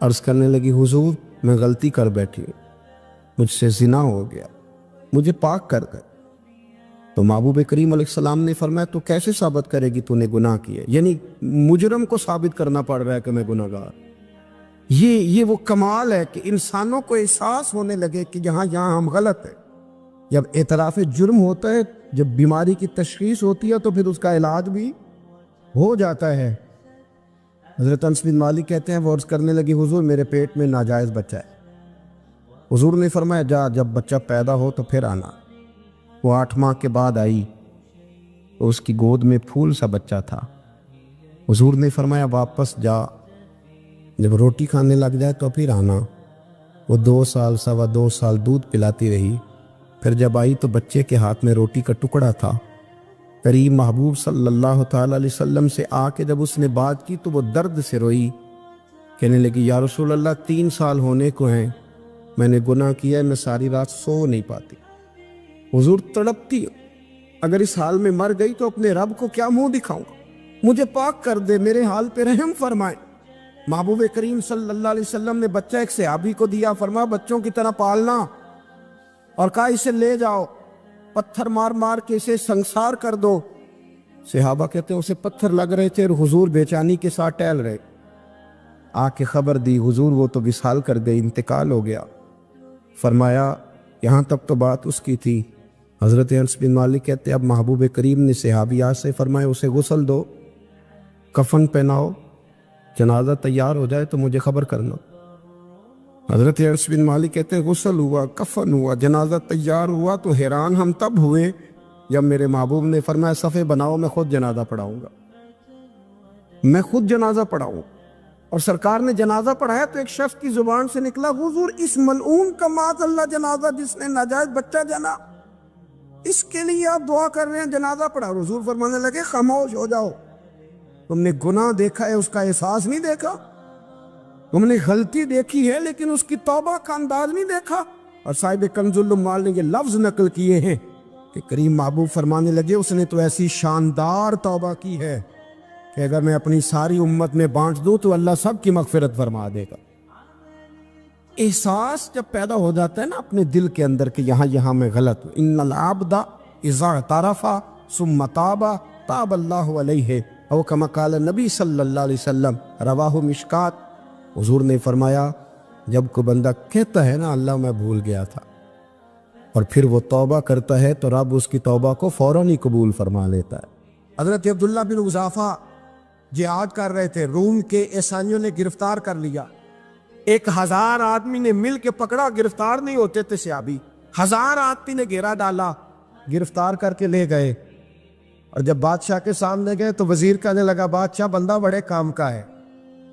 عرض کرنے لگی حضور میں غلطی کر بیٹھی ہوں، مجھ سے زنا ہو گیا، مجھے پاک کر دے۔ تو محبوب کریم علیہ السلام نے فرمایا تو کیسے ثابت کرے گی تو نے گناہ کیا؟ یعنی مجرم کو ثابت کرنا پڑ رہا ہے کہ میں گناہ گار۔ یہ وہ کمال ہے کہ انسانوں کو احساس ہونے لگے کہ یہاں ہم غلط ہیں۔ جب اعتراف جرم ہوتا ہے، جب بیماری کی تشخیص ہوتی ہے تو پھر اس کا علاج بھی ہو جاتا ہے۔ حضرت انس بن مالک کہتے ہیں وہ عرض کرنے لگی حضور میرے پیٹ میں ناجائز بچہ ہے۔ حضور نے فرمایا جا جب بچہ پیدا ہو تو پھر آنا۔ وہ 8 ماہ کے بعد آئی تو اس کی گود میں پھول سا بچہ تھا۔ حضور نے فرمایا واپس جا، جب روٹی کھانے لگ جائے تو پھر آنا۔ وہ 2 سال 2.25 سال دودھ پلاتی رہی، پھر جب آئی تو بچے کے ہاتھ میں روٹی کا ٹکڑا تھا۔ قریب محبوب صلی اللہ تعالی علیہ وسلم سے آ کے جب اس نے بات کی تو وہ درد سے روئی، کہنے لگی یا رسول اللہ 3 سال ہونے کو ہیں، میں نے گناہ کیا ہے، میں ساری رات سو نہیں پاتی۔ حضور تڑپتی اگر اس حال میں مر گئی تو اپنے رب کو کیا منہ دکھاؤں گا، مجھے پاک کر دے، میرے حال پہ رحم فرمائے۔ محبوب کریم صلی اللہ علیہ وسلم نے بچہ ایک صحابی کو دیا، فرمایا بچوں کی طرح پالنا، اور کہا اسے لے جاؤ، پتھر مار مار کے اسے سنسار کر دو۔ صحابہ کہتے ہیں اسے پتھر لگ رہے تھے اور حضور بے چینی کے ساتھ ٹہل رہے۔ آ کے خبر دی حضور وہ تو وصال کر گئی، انتقال ہو گیا۔ فرمایا یہاں تک تو بات اس کی تھی۔ حضرت انس بن مالک کہتے ہیں اب محبوب کریم نے صحابیات سے فرمایا اسے غسل دو، کفن پہناؤ، جنازہ تیار ہو جائے تو مجھے خبر کرنا۔ حضرت انس بن مالک کہتے ہیں غسل ہوا، کفن ہوا، جنازہ تیار ہوا تو حیران ہم تب ہوئے جب میرے محبوب نے فرمایا صفے بناؤ، میں خود جنازہ پڑھاؤں گا، میں خود جنازہ پڑھاؤں۔ اور سرکار نے جنازہ پڑھایا تو ایک شخص کی زبان سے نکلا حضور اس ملعون کا معاذ اللہ جنازہ جس نے ناجائز بچہ جنا، اس کے لیے آپ دعا کر رہے ہیں، جنازہ پڑھا۔ حضور فرمانے لگے خاموش ہو جاؤ، تم نے گناہ دیکھا ہے، اس کا احساس نہیں دیکھا، تم نے غلطی دیکھی ہے لیکن اس کی توبہ کا انداز نہیں دیکھا۔ اور صاحب کنز العمال نے یہ لفظ نقل کیے ہیں کہ کریم محبوب فرمانے لگے اس نے تو ایسی شاندار توبہ کی ہے کہ اگر میں اپنی ساری امت میں بانٹ دوں تو اللہ سب کی مغفرت فرما دے گا۔ احساس جب پیدا ہو جاتا ہے نا اپنے دل کے اندر کہ یہاں میں غلط ہوں، ان العبد اذا اعترف ثم تاب تاب اللہ علیہ او کما قال نبی صلی اللہ علیہ وسلم، رواہ مشکات۔ حضور نے فرمایا جب کوئی بندہ کہتا ہے نا اللہ میں بھول گیا تھا، اور پھر وہ توبہ کرتا ہے تو رب اس کی توبہ کو فوراً ہی قبول فرما لیتا ہے۔ حضرت عبداللہ بن حذافہ جہاد کر رہے تھے، روم کے عیسائیوں نے گرفتار کر لیا، 1000 آدمی نے مل کے پکڑا، گرفتار نہیں ہوتے تھے صحابی، 1000 آدمی نے گھیرا ڈالا، گرفتار کر کے لے گئے۔ اور جب بادشاہ کے سامنے گئے تو وزیر کہنے لگا بادشاہ بندہ بڑے کام کا ہے،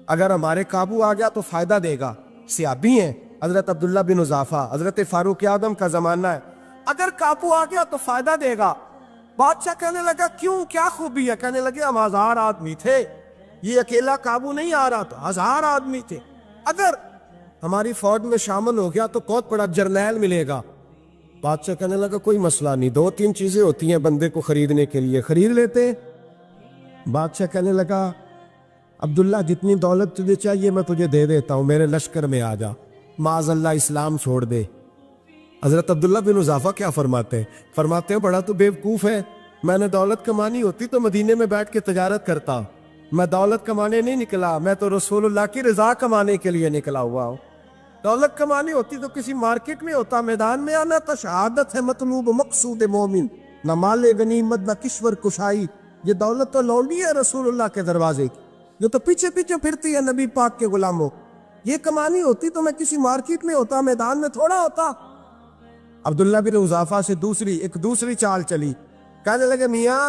اگر ہمارے قابو آ گیا تو فائدہ دے گا، صحابی ہیں حضرت عبداللہ بن حذافہ، حضرت فاروق اعظم کا زمانہ ہے، اگر قابو آ گیا تو فائدہ دے گا۔ بادشاہ کہنے لگا کیوں، کیا خوبی ہے؟ کہنے لگے ہم 1000 آدمی تھے، یہ اکیلا قابو نہیں آ رہا تھا، 1000 آدمی تھے، اگر ہماری فوج میں شامل ہو گیا تو بہت بڑا جرنیل ملے گا۔ بادشاہ کہنے لگا کوئی مسئلہ نہیں، 2-3 چیزیں ہوتی ہیں بندے کو خریدنے کے لیے، خرید لیتے۔ بادشاہ کہنے لگا عبداللہ جتنی دولت تجھے چاہیے میں تجھے دے دیتا ہوں، میرے لشکر میں آ جا، معاذ اللہ اسلام چھوڑ دے۔ حضرت عبداللہ بن حذافہ کیا فرماتے ہیں بڑا تو بیوقوف ہے، میں نے دولت کمانی ہوتی تو مدینے میں بیٹھ کے تجارت کرتا، میں دولت کمانے نہیں نکلا، میں تو رسول اللہ کی رضا کمانے کے لیے نکلا ہوا ہوں، دولت کمانی ہوتی تو کسی مارکیٹ میں ہوتا، میدان میں آنا تو شہادت ہے مطلوب مقصود مومن، نہ مال غنیمت نہ کشور کشائی، یہ دولت تو لوٹی ہے رسول اللہ کے دروازے کی، جو تو پیچھے پیچھے پھرتی ہے نبی پاک کے غلاموں، یہ کمانی ہوتی تو میں کسی مارکیٹ میں ہوتا، میدان میں تھوڑا ہوتا۔ عبداللہ بن حذافہ سے ایک دوسری چال چلی، کہنے لگے میاں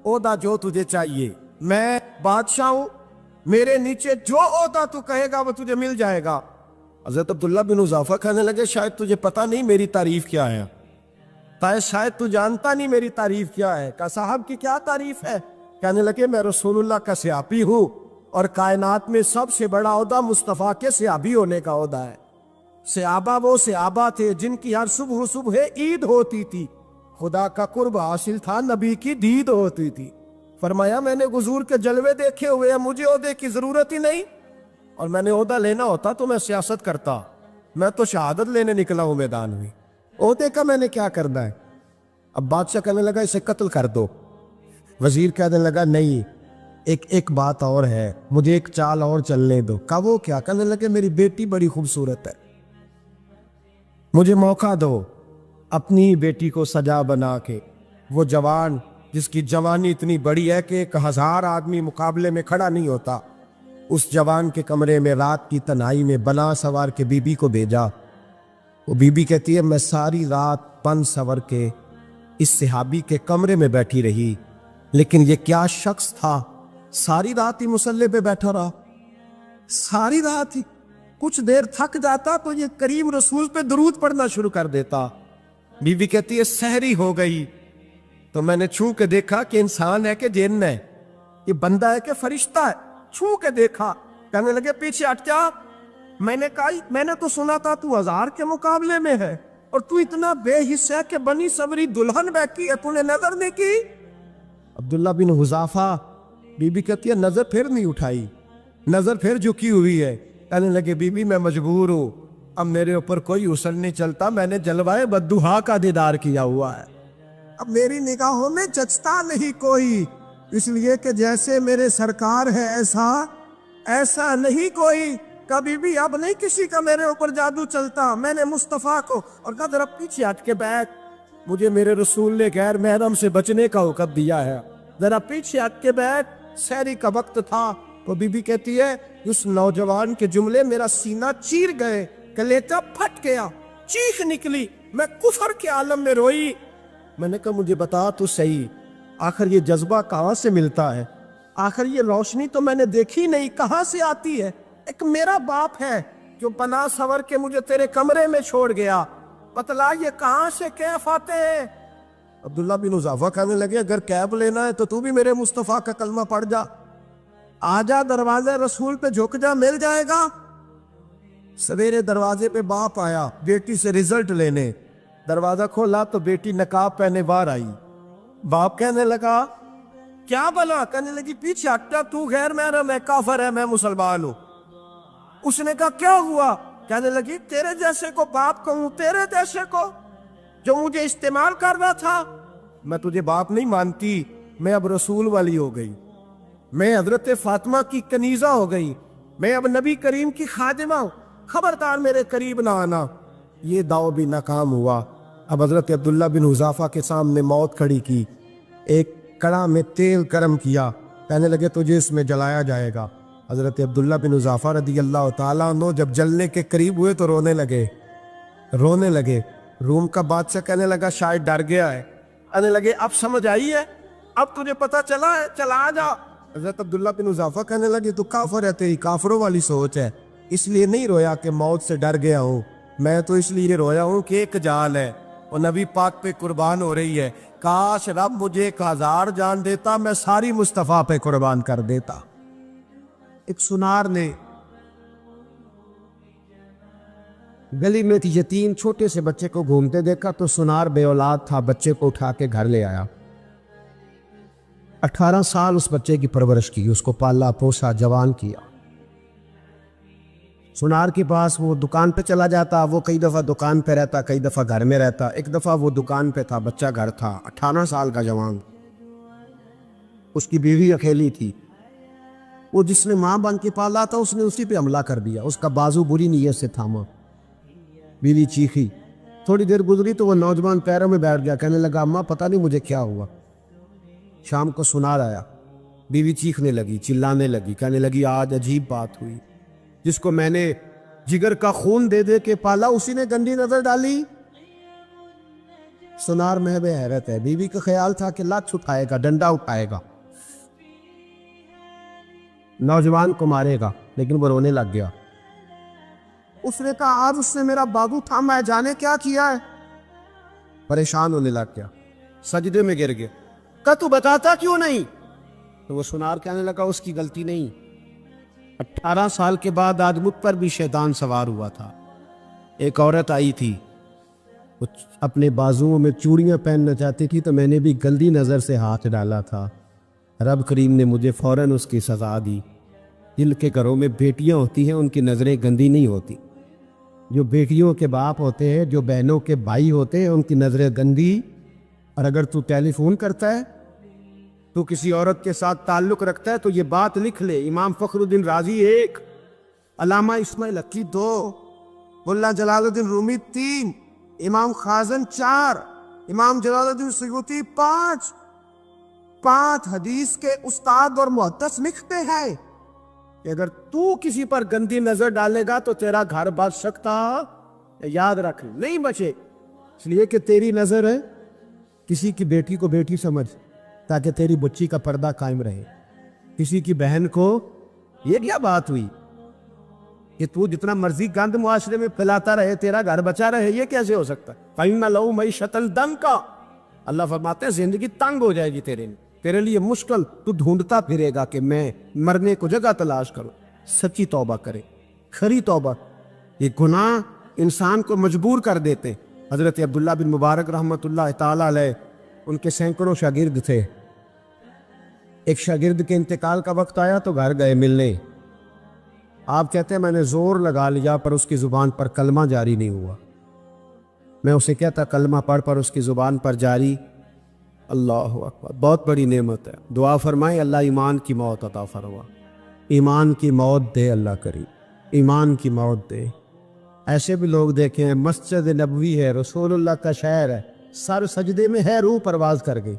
عہدہ جو تجھے چاہیے، میں بادشاہ ہوں، میرے نیچے جو عہدہ تو کہے گا وہ تجھے مل جائے گا۔ حضرت عبداللہ بن حذافہ کہنے لگے شاید تجھے پتہ نہیں میری تعریف کیا ہے، شاید تو جانتا نہیں میری تعریف کیا ہے۔ کہا صاحب کی کیا تعریف ہے؟ کہنے لگے میں رسول اللہ کا صحابی ہوں، اور کائنات میں سب سے بڑا عہدہ مصطفیٰ کے صحابی ہونے کا عہدہ ہے۔ صحابہ وہ صحابہ تھے جن کی ہر صبح عید ہوتی تھی، خدا کا قرب حاصل تھا، نبی کی دید ہوتی تھی۔ فرمایا میں نے حضور کے جلوے دیکھے ہوئے ہیں، مجھے عہدے کی ضرورت ہی نہیں، اور میں نے عہدہ لینا ہوتا تو میں سیاست کرتا، میں تو شہادت لینے نکلا ہوں میدان میں، عہدے کا میں نے کیا کرنا ہے؟ اب بادشاہ کہنے لگا اسے قتل کر دو، وزیر کہنے لگا نہیں، ایک بات اور ہے، مجھے ایک چال اور چلنے دو۔ کہا وہ کیا؟ کہنے لگے میری بیٹی بڑی خوبصورت ہے، مجھے موقع دو اپنی بیٹی کو سجا بنا کے، وہ جوان جس کی جوانی اتنی بڑی ہے کہ 1000 آدمی مقابلے میں کھڑا نہیں ہوتا، اس جوان کے کمرے میں رات کی تنہائی میں بنا سوار کے بی بی کو بھیجا۔ وہ بی بی کہتی ہے میں ساری رات بن سور کے اس صحابی کے کمرے میں بیٹھی رہی، لیکن یہ کیا شخص تھا، ساری رات ہی مسلح پہ بیٹھا رہا، ساری رات ہی، کچھ دیر تھک جاتا تو یہ کریم رسول پہ درود پڑھنا شروع کر دیتا۔ بی بی کہتی ہے سحری ہو گئی تو میں نے چھو کے دیکھا کہ انسان ہے کہ جن ہے، یہ بندہ ہے کہ فرشتہ ہے، چھو کے دیکھا، کہنے لگے پیچھے ہٹ جا۔ میں نے کہا میں نے تو سنا تھا تو 1000 کے مقابلے میں ہے اور تو اتنا بے حص ہے کہ بنی صبری دلہن بیٹھی ہے، تو نے نظر نہیں کی؟ عبداللہ بن حذافہ، بی بی کہتی ہے نظر پھر نہیں اٹھائی، نظر پھر جھکی ہوئی ہے۔ کہنے لگے بی بی میں مجبور ہوں، اب میرے اوپر کوئی حسن نہیں چلتا، میں نے جلوائے بدوہا کا دیدار کیا ہوا ہے، اب میری نگاہوں میں جچتا نہیں کوئی، اس لیے کہ جیسے میرے سرکار ہے ایسا نہیں کوئی۔ کبھی بھی اب نہیں کسی کا میرے اوپر جادو چلتا، میں نے مصطفیٰ کو، اور کہا ذرا پیچھے ہٹ کے بیٹھ، مجھے میرے رسول نے غیر محرم سے بچنے کا حکم دیا ہے، ذرا پیچھے ہٹ کے بیٹھ۔ سحری کا وقت تھا تو بی بی کہتی ہے اس نوجوان کے جملے میرا سینہ چیر گئے، کلیجہ پھٹ گیا، چیخ نکلی، میں کفر کے عالم میں روئی۔ میں نے کہا مجھے بتا تو صحیح، آخر یہ جذبہ کہاں سے ملتا ہے؟ آخر یہ روشنی تو میں نے دیکھی نہیں، کہاں سے آتی ہے؟ ایک میرا باپ ہے جو بنا سور کے مجھے تیرے کمرے میں چھوڑ گیا، بتلا یہ کہاں سے کیف آتے ہیں؟ عبداللہ بن حذافہ کہنے لگے اگر کیف لینا ہے تو بھی میرے مصطفیٰ کا کلمہ پڑھ جا، آجا دروازے رسول پہ جھک جا، مل جائے گا۔ سویرے دروازے پہ باپ آیا بیٹی سے رزلٹ لینے، دروازہ کھولا تو بیٹی نقاب پہنے باہر آئی۔ باپ کہنے لگا کیا بلا؟ کہنے لگی پیچھے ہٹ جا، تو غیر محرم ہے، کافر ہے، میں مسلمان ہوں۔ اس نے کہا کیا ہوا؟ کہنے لگی تیرے جیسے کو باپ کہوں، تیرے جیسے کو جو مجھے استعمال کر رہا تھا، میں تجھے باپ نہیں مانتی، میں اب رسول والی ہو گئی، میں حضرت فاطمہ کی کنیزہ ہو گئی، میں اب نبی کریم کی خادمہ ہوں، خبردار میرے قریب نہ آنا۔ یہ داؤ بھی ناکام ہوا۔ اب حضرت عبداللہ بن حذافہ کے سامنے موت کھڑی کی، ایک کڑا میں تیل گرم کیا، کہنے لگے تجھے اس میں جلایا جائے گا۔ حضرت عبداللہ بن حذافہ رضی اللہ تعالیٰ عنہ جب جلنے کے قریب ہوئے تو رونے لگے۔ روم کا بادشاہ کہنے لگا شاید ڈر گیا ہے، کہنے لگے اب سمجھ آئی ہے، اب تجھے پتہ چلا ہے، چلا آ جا۔ حضرت عبداللہ بن حذافہ کہنے لگے تو کافر ہے، تیری کافروں والی سوچ ہے، اس لیے نہیں رویا کہ موت سے ڈر گیا ہوں، میں تو اس لیے رویا ہوں کہ ایک جان ہے وہ نبی پاک پہ قربان ہو رہی ہے، کاش رب مجھے 1000 جان دیتا، میں ساری مصطفیٰ پہ قربان کر دیتا۔ ایک سنار نے گلی میں یتیم چھوٹے سے بچے کو گھومتے دیکھا تو سنار بے اولاد تھا، بچے کو اٹھا کے گھر لے آیا، 18 سال اس بچے کی پرورش کی، اس کو پالا پوسا، جوان کیا۔ سنار کے پاس وہ دکان پہ چلا جاتا، وہ کئی دفعہ دکان پہ رہتا، کئی دفعہ گھر میں رہتا، ایک دفعہ وہ دکان پہ تھا، بچہ گھر تھا، 18 سال کا جوان، اس کی بیوی اکیلی تھی، وہ جس نے ماں بن کے پالا تھا اس نے اسی پہ حملہ کر دیا، اس کا بازو بری نیت سے تھاما، بیوی چیخی، تھوڑی دیر گزری تو وہ نوجوان پیروں میں بیٹھ گیا، کہنے لگا اماں پتہ نہیں مجھے کیا ہوا۔ شام کو سنار آیا، بیوی چیخنے لگی، چلانے لگی، کہنے لگی آج عجیب بات ہوئی، جس کو میں نے جگر کا خون دے دے کے پالا اسی نے گندی نظر ڈالی۔ سنار محب حیرت ہے، بیوی کا خیال تھا کہ لات اٹھائے گا، ڈنڈا اٹھائے گا، نوجوان کو مارے گا، لیکن وہ رونے لگ گیا۔ اس نے کہا آج اس نے میرا بازو تھاما ہے، جانے کیا کیا ہے؟ پریشان ہونے لگ گیا، سجدے میں گر گیا، کہا تو بتاتا کیوں نہیں؟ تو وہ سنار کہنے لگا اس کی غلطی نہیں، 18 سال کے بعد آج مجھ پر بھی شیطان سوار ہوا تھا، ایک عورت آئی تھی، وہ اپنے بازوؤں میں چوڑیاں پہننا چاہتی تھی تو میں نے بھی گندی نظر سے ہاتھ ڈالا تھا، رب کریم نے مجھے فوراً اس کی سزا دی، جن کے گھروں میں بیٹیاں ہوتی ہیں ان کی نظریں گندی نہیں ہوتی، جو بیٹیوں کے باپ ہوتے ہیں، جو بہنوں کے بھائی ہوتے ہیں، ان کی نظریں گندی۔ اور اگر تو ٹیلی فون کرتا ہے، تو کسی عورت کے ساتھ تعلق رکھتا ہے، تو یہ بات لکھ لے، امام فخر الدین رازی 1، علامہ اسماعیل حقی 2، ملا جلال الدین رومی 3، امام خازن 4، امام جلال الدین سیوطی 5 حدیث کے استاد اور محدث لکھتے ہیں کہ اگر تو کسی پر گندی نظر ڈالے گا تو تیرا گھر بچ سکتا، یاد رکھ نہیں بچے، اس لیے کہ تیری نظر ہے، کسی کی بیٹی کو بیٹی سمجھ تاکہ تیری بچی کا پردہ قائم رہے، کسی کی بہن کو، یہ کیا بات ہوئی کہ تو جتنا مرضی گند معاشرے میں پھیلاتا رہے تیرا گھر بچا رہے، یہ کیسے ہو سکتا؟ فَإِنَّ لَهُ مَعِيشَةً ضَنْكَ، اللہ فرماتے ہیں زندگی تنگ ہو جائے گی تیرے لیے مشکل، تو ڈھونڈتا پھرے گا کہ میں مرنے کو جگہ تلاش کروں۔ سچی توبہ کرے، کھری توبہ۔ یہ گناہ انسان کو مجبور کر دیتے۔ حضرت عبداللہ بن مبارک رحمۃ اللہ تعالی علیہ، ان کے سینکڑوں شاگرد تھے، ایک شاگرد کے انتقال کا وقت آیا تو گھر گئے ملنے، آپ کہتے ہیں میں نے زور لگا لیا پر اس کی زبان پر کلمہ جاری نہیں ہوا، میں اسے کہتا کلمہ پڑھ پر اس کی زبان پر جاری، اللہ اکبر، بہت بڑی نعمت ہے، دعا فرمائیں اللہ ایمان کی موت عطا فرما، ایمان کی موت دے اللہ کریم، ایمان کی موت دے۔ ایسے بھی لوگ دیکھیں ہیں، مسجد نبوی ہے، رسول اللہ کا شہر ہے، سر سجدے میں ہے، روح پرواز کر گئی،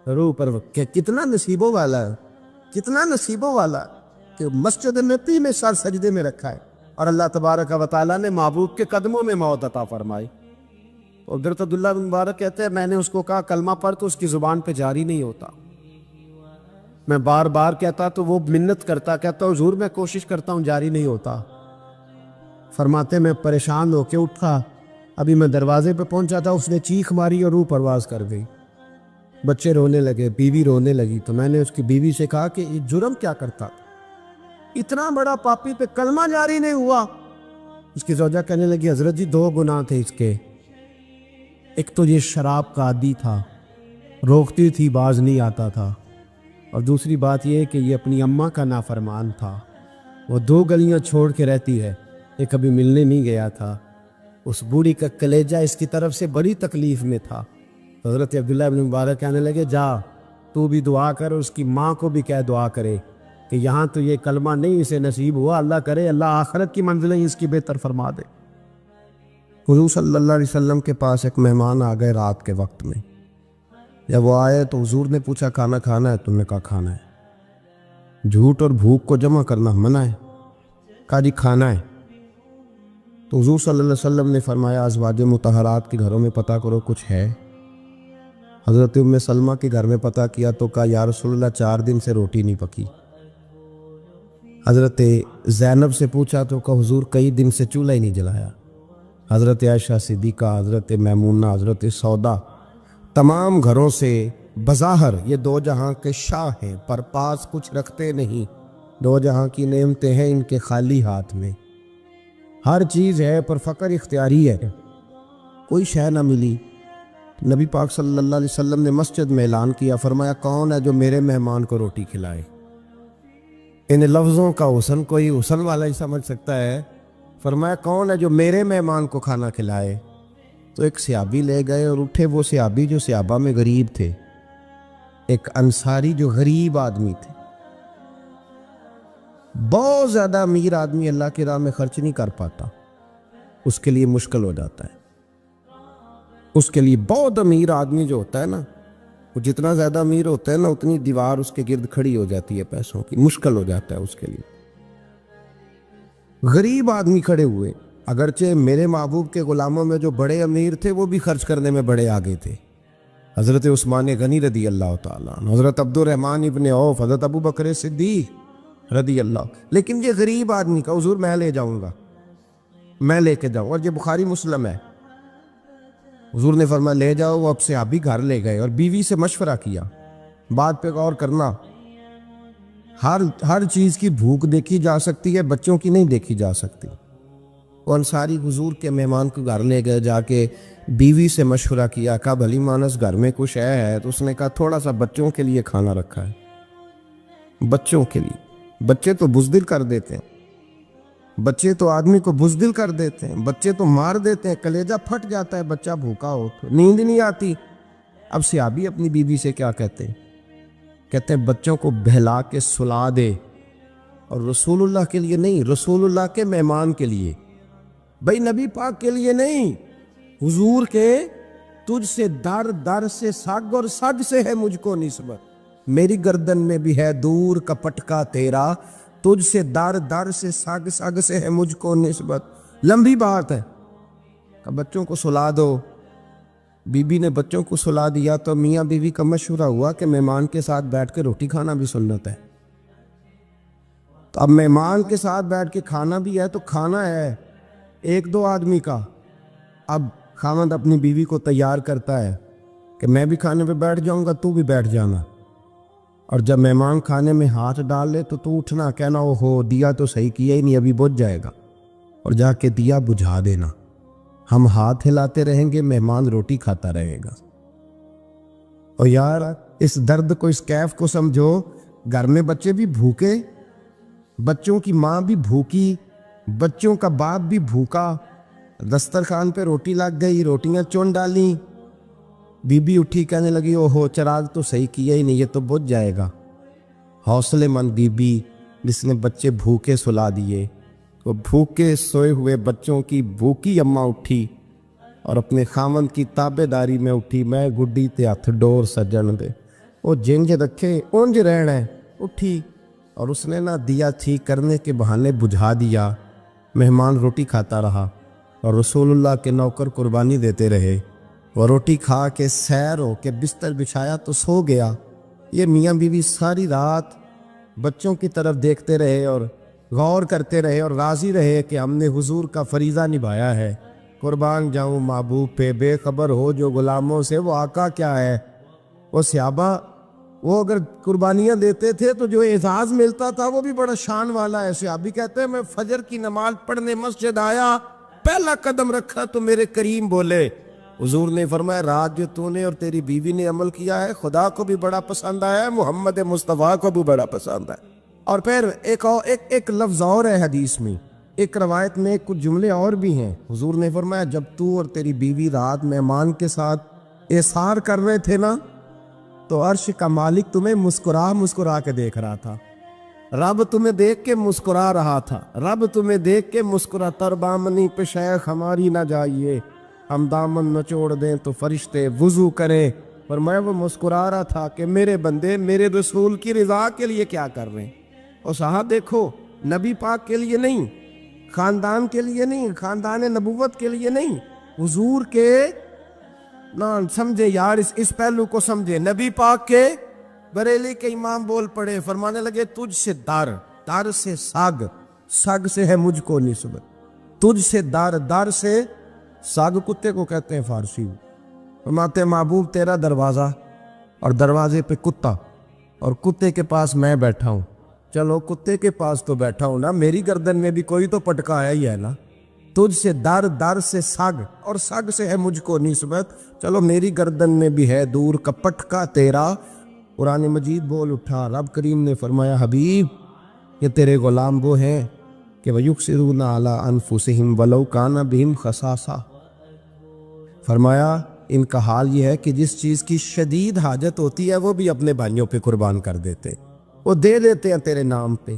روح پر کتنا نصیبوں والا ہے، کتنا نصیبوں والا کہ مسجد نبی میں سر سجدے میں رکھا ہے، اور اللہ تبارک و تعالیٰ نے محبوب کے قدموں میں موت عطا فرمائی۔ حضرت عبداللہ بن مبارک کہتے ہیں میں نے اس کو کہا کلمہ پڑھ تو اس کی زبان پہ جاری نہیں ہوتا، میں بار بار کہتا تو وہ منت کرتا، کہتا حضور میں کوشش کرتا ہوں جاری نہیں ہوتا۔ فرماتے میں پریشان ہو کے اٹھا، ابھی میں دروازے پہ پہنچا تھا، اس نے چیخ ماری اور روح پرواز کر گئی، بچے رونے لگے، بیوی رونے لگی، تو میں نے اس کی بیوی سے کہا کہ یہ جرم کیا کرتا، اتنا بڑا پاپی پہ کلمہ جاری نہیں ہوا۔ اس کی زوجہ کہنے لگی حضرت جی 2 گناہ تھے اس کے، ایک تو یہ شراب کا عادی تھا، روکتی تھی باز نہیں آتا تھا، اور دوسری بات یہ کہ یہ اپنی اماں کا نافرمان تھا، وہ 2 گلیاں چھوڑ کے رہتی ہے، یہ کبھی ملنے نہیں گیا تھا، اس بوڑھی کا کلیجہ اس کی طرف سے بڑی تکلیف میں تھا۔ حضرت عبداللہ بن مبارک کہنے لگے جا تو بھی دعا کر، اس کی ماں کو بھی کہہ دعا کرے کہ یہاں تو یہ کلمہ نہیں اسے نصیب ہوا، اللہ کرے اللہ آخرت کی منزلیں اس کی بہتر فرما دے۔ حضور صلی اللہ علیہ وسلم کے پاس ایک مہمان آ گئے رات کے وقت میں، جب وہ آئے تو حضور نے پوچھا کھانا کھانا ہے؟ تم نے کہا کھانا ہے۔ جھوٹ اور بھوک کو جمع کرنا منع ہے، کہا جی کھانا ہے۔ تو حضور صلی اللہ علیہ وسلم نے فرمایا ازواج مطہرات کے گھروں میں پتہ کرو کچھ ہے۔ حضرت ام سلمہ کے گھر میں پتہ کیا تو کہا یا رسول اللہ 4 دن سے روٹی نہیں پکی۔ حضرت زینب سے پوچھا تو کہا حضور کئی دن سے چولہا ہی نہیں جلایا۔ حضرت عائشہ صدیقہ، حضرت میمونہ، حضرت سودا، تمام گھروں سے بظاہر یہ 2 جہاں کے شاہ ہیں پر پاس کچھ رکھتے نہیں، 2 جہاں کی نعمتیں ہیں ان کے خالی ہاتھ میں، ہر چیز ہے پر فقر اختیاری ہے، کوئی شے نہ ملی۔ نبی پاک صلی اللہ علیہ وسلم نے مسجد میں اعلان کیا، فرمایا کون ہے جو میرے مہمان کو روٹی کھلائے؟ ان لفظوں کا حسن کوئی حسن والا ہی سمجھ سکتا ہے، فرمایا کون ہے جو میرے مہمان کو کھانا کھلائے؟ تو ایک صحابی لے گئے اور اٹھے، وہ صحابی جو صحابہ میں غریب تھے، ایک انصاری جو غریب آدمی تھے، بہت زیادہ امیر آدمی اللہ کی راہ میں خرچ نہیں کر پاتا، اس کے لیے مشکل ہو جاتا ہے، اس کے لیے بہت امیر آدمی جو ہوتا ہے نا، وہ جتنا زیادہ امیر ہوتا ہے نا اتنی دیوار اس کے گرد کھڑی ہو جاتی ہے پیسوں کی، مشکل ہو جاتا ہے اس کے لیے۔ غریب آدمی کھڑے ہوئے، اگرچہ میرے محبوب کے غلاموں میں جو بڑے امیر تھے وہ بھی خرچ کرنے میں بڑے آگے تھے، حضرت عثمان غنی رضی اللہ تعالیٰ عنہ، حضرت عبد الرحمن ابن عوف، حضرت ابو بکر صدیق رضی اللہ، لیکن یہ غریب آدمی کا حضور میں لے جاؤں گا، میں لے کے جاؤں، اور یہ بخاری مسلم ہے۔ حضور نے فرمایا لے جاؤ، وہ اب صحابی گھر لے گئے اور بیوی سے مشورہ کیا، بات پہ غور کرنا، ہر چیز کی بھوک دیکھی جا سکتی ہے، بچوں کی نہیں دیکھی جا سکتی۔ وہ انصاری حضور کے مہمان کو گھر لے گئے، جا کے بیوی سے مشورہ کیا، کہا بھلی مانس گھر میں کچھ ہے؟ تو اس نے کہا تھوڑا سا بچوں کے لیے کھانا رکھا ہے، بچوں کے لیے۔ بچے تو بزدل کر دیتے ہیں، بچے تو آدمی کو بزدل کر دیتے ہیں، بچے تو مار دیتے ہیں، کلیجہ پھٹ جاتا ہے بچہ بھوکا ہو تو، نیند نہیں آتی۔ اب صحابی اپنی بیوی سے کیا کہتے ہیں؟ کہتے ہیں بچوں کو بہلا کے سلا دے، اور رسول اللہ کے لیے نہیں، رسول اللہ کے مہمان کے لیے، بھائی نبی پاک کے لیے نہیں، حضور کے، تجھ سے در در سے سگ اور سگ سے ہے مجھ کو نسبت، میری گردن میں بھی ہے دور کا پٹکا تیرا، تجھ سے در در سے سگ سگ سے ہے مجھ کو نسبت۔ لمبی بات ہے کہ بچوں کو سلا دو، بی بی نے بچوں کو سلا دیا تو میاں بیوی کا مشورہ ہوا کہ مہمان کے ساتھ بیٹھ کے روٹی کھانا بھی سنت ہے۔ تو اب مہمان کے ساتھ بیٹھ کے کھانا بھی ہے تو کھانا ہے ایک دو آدمی کا، اب خاوند اپنی بیوی کو تیار کرتا ہے کہ میں بھی کھانے پہ بیٹھ جاؤں گا، تو بھی بیٹھ جانا، اور جب مہمان کھانے میں ہاتھ ڈال لے تو اٹھنا، کہنا او ہو دیا تو صحیح کیا ہی نہیں، ابھی بجھ جائے گا، اور جا کے دیا بجھا دینا، ہم ہاتھ ہلاتے رہیں گے، مہمان روٹی کھاتا رہے گا۔ اور یار اس درد کو، اس کیف کو سمجھو، گھر میں بچے بھی بھوکے، بچوں کی ماں بھی بھوکی، بچوں کا باپ بھی بھوکا، دسترخوان پہ روٹی لگ گئی، روٹیاں چون ڈالیں، بی بی اٹھی کہنے لگی او ہو چراغ تو صحیح کیا ہی نہیں، یہ تو بجھ جائے گا۔ حوصلے مند بی بی جس نے بچے بھوکے سلا دیے، وہ بھوکے سوئے ہوئے بچوں کی بھوکی اماں اٹھی اور اپنے خاوند کی تابع داری میں اٹھی، میں گڈی تے ہتھ ڈور سجن دے، وہ جنج رکھے اونج رہنا ہے، اٹھی اور اس نے نہ دیا ٹھیک کرنے کے بہانے بجھا دیا، مہمان روٹی کھاتا رہا اور رسول اللہ کے نوکر قربانی دیتے رہے، وہ روٹی کھا کے سیر ہو کے بستر بچھایا تو سو گیا۔ یہ میاں بیوی ساری رات بچوں کی طرف دیکھتے رہے اور غور کرتے رہے اور راضی رہے کہ ہم نے حضور کا فریضہ نبھایا ہے۔ قربان جاؤں محبوب پہ، بے خبر ہو جو غلاموں سے وہ آقا کیا ہے۔ وہ صحابہ وہ اگر قربانیاں دیتے تھے تو جو اعزاز ملتا تھا وہ بھی بڑا شان والا ہے۔ صحابی کہتے ہیں میں فجر کی نماز پڑھنے مسجد آیا، پہلا قدم رکھا تو میرے کریم بولے، حضور نے فرمایا رات جو تو نے اور تیری بیوی نے عمل کیا ہے خدا کو بھی بڑا پسند آیا ہے، محمد مصطفیٰ کو بھی بڑا پسند ہے۔ اور پھر ایک لفظ اور ہے حدیث میں، ایک روایت میں کچھ جملے اور بھی ہیں، حضور نے فرمایا جب تو اور تیری بیوی رات مہمان کے ساتھ احسار کر رہے تھے نا تو عرش کا مالک تمہیں مسکرا مسکرا کے دیکھ رہا تھا، رب تمہیں دیکھ کے مسکرا رہا تھا، رب تمہیں دیکھ کے مسکرا، تر بامنی پہ شیخ ہماری نہ جائیے، ہم دامن نچوڑ دیں تو فرشتے وضو کریں، پر میں وہ مسکرا رہا تھا کہ میرے بندے میرے رسول کی رضا کے لیے کیا کر رہے ہیں۔ اور صاحب دیکھو، نبی پاک کے لیے نہیں، خاندان کے لیے نہیں، خاندان نبوت کے لیے نہیں، حضور کے نہ سمجھے یار، اس پہلو کو سمجھے، نبی پاک کے بریلی کے امام بول پڑے، فرمانے لگے تجھ سے در سے سگ سے ہے مجھ کو نسبت، تجھ سے در سے ساگ کتے کو کہتے ہیں فارسی میں، فرماتے محبوب تیرا دروازہ اور دروازے پہ کتا اور کتے کے پاس میں بیٹھا ہوں، چلو کتے کے پاس تو بیٹھا ہوں نا، میری گردن میں بھی کوئی تو پٹکا آیا ہی ہے نا، تجھ سے در سے سگ اور سگ سے ہے مجھ کو نسبت، چلو میری گردن میں بھی ہے دور کا پٹکا تیرا۔ قرآن مجید بول اٹھا، رب کریم نے فرمایا حبیب یہ تیرے غلام وہ ہیں کہ وَيُقْصِرُونَ عَلَىٰ أَنفُسِهِمْ وَلَوْ كَانَ بِهِمْ خَصَاصَةٌ، فرمایا ان کا حال یہ ہے کہ جس چیز کی شدید حاجت ہوتی ہے وہ بھی اپنے بھائیوں پہ قربان کر دیتے، وہ دے دیتے ہیں تیرے نام پہ۔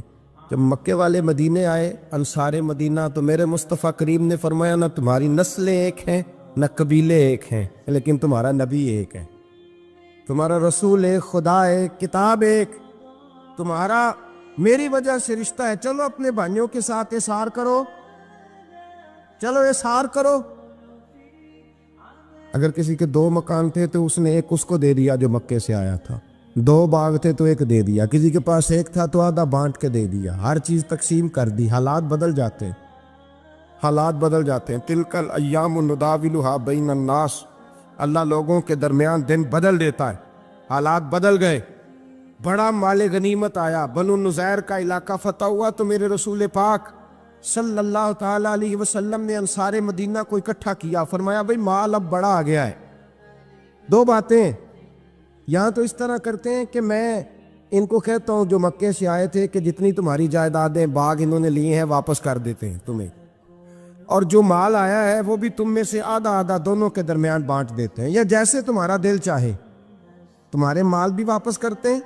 جب مکے والے مدینے آئے انصار مدینہ تو میرے مصطفیٰ کریم نے فرمایا نہ تمہاری نسلیں ایک ہیں نہ قبیلے ایک ہیں، لیکن تمہارا نبی ایک ہے، تمہارا رسول ایک، خدا ایک، کتاب ایک، تمہارا میری وجہ سے رشتہ ہے، چلو اپنے بھائیوں کے ساتھ احسار کرو، چلو احسار کرو۔ اگر کسی کے 2 مکان تھے تو اس نے ایک اس کو دے دیا جو مکے سے آیا تھا، 2 باغ تھے تو 1 دے دیا، کسی کے پاس 1 تھا تو آدھا بانٹ کے دے دیا، ہر چیز تقسیم کر دی۔ حالات بدل جاتے ہیں، حالات بدل جاتے ہیں، تلک الایام نداولها بین الناس، اللہ لوگوں کے درمیان دن بدل دیتا ہے، حالات بدل گئے، بڑا مال غنیمت آیا، بنو نزیر کا علاقہ فتح ہوا تو میرے رسول پاک صلی اللہ تعالیٰ علیہ وسلم نے انصار مدینہ کو اکٹھا کیا، فرمایا بھئی مال اب بڑا آ گیا ہے۔ 2 باتیں، یہاں تو اس طرح کرتے ہیں کہ میں ان کو کہتا ہوں جو مکے سے آئے تھے کہ جتنی تمہاری جائیدادیں باغ انہوں نے لیے ہیں واپس کر دیتے ہیں تمہیں، اور جو مال آیا ہے وہ بھی تم میں سے آدھا آدھا دونوں کے درمیان بانٹ دیتے ہیں، یا جیسے تمہارا دل چاہے تمہارے مال بھی واپس کرتے ہیں،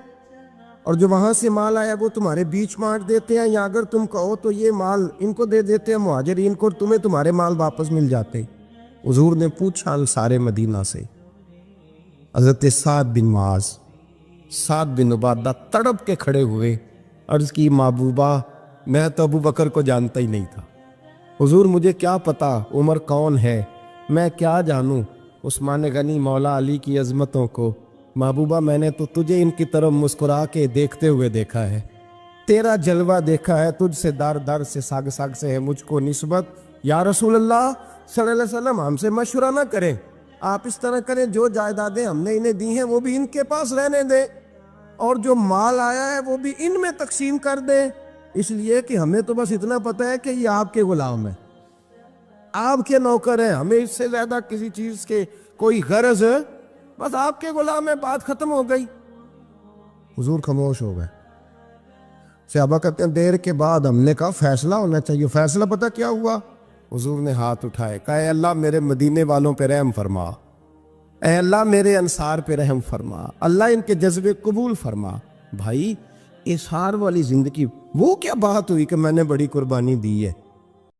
اور جو وہاں سے مال آیا وہ تمہارے بیچ بانٹ دیتے ہیں، یا اگر تم کہو تو یہ مال ان کو دے دیتے ہیں مہاجرین کو، تمہیں تمہارے مال واپس مل جاتے۔ حضور نے پوچھا انصار مدینہ سے، حضرت سعد بن معاذ، سعد بن عبادہ تڑپ کے کھڑے ہوئے، عرض کی محبوبہ میں تو ابو بکر کو جانتا ہی نہیں تھا، حضور مجھے کیا پتا عمر کون ہے، میں کیا جانوں عثمان غنی مولا علی کی عظمتوں کو، محبوبہ میں نے تو تجھے ان کی طرف مسکرا کے دیکھتے ہوئے دیکھا ہے، تیرا جلوہ دیکھا ہے، تجھ سے در در سے ساگ ساگ سے ہے مجھ کو نسبت، یا رسول اللہ صلی اللہ علیہ وسلم ہم سے مشورہ نہ کریں، آپ اس طرح کریں جو جائیدادیں ہم نے انہیں دی ہیں وہ بھی ان کے پاس رہنے دیں، اور جو مال آیا ہے وہ بھی ان میں تقسیم کر دیں، اس لیے کہ ہمیں تو بس اتنا پتہ ہے کہ یہ آپ کے غلام ہیں، آپ کے نوکر ہیں، ہمیں اس سے زیادہ کسی چیز کے کوئی غرض ہے، بس آپ کے غلام ہیں، بات ختم ہو گئی۔ حضور خاموش ہو گئے۔ صحابہ کہتے ہیں دیر کے بعد ہم نے کہا فیصلہ ہونا چاہیے، فیصلہ پتہ کیا ہوا؟ حضور نے ہاتھ اٹھائے، کہا اے اللہ میرے مدینے والوں پہ رحم فرما، اے اللہ میرے انصار پہ رحم فرما، اللہ ان کے جذبے قبول فرما۔ بھائی اصحار والی زندگی وہ کیا بات ہوئی کہ میں نے بڑی قربانی دی ہے؟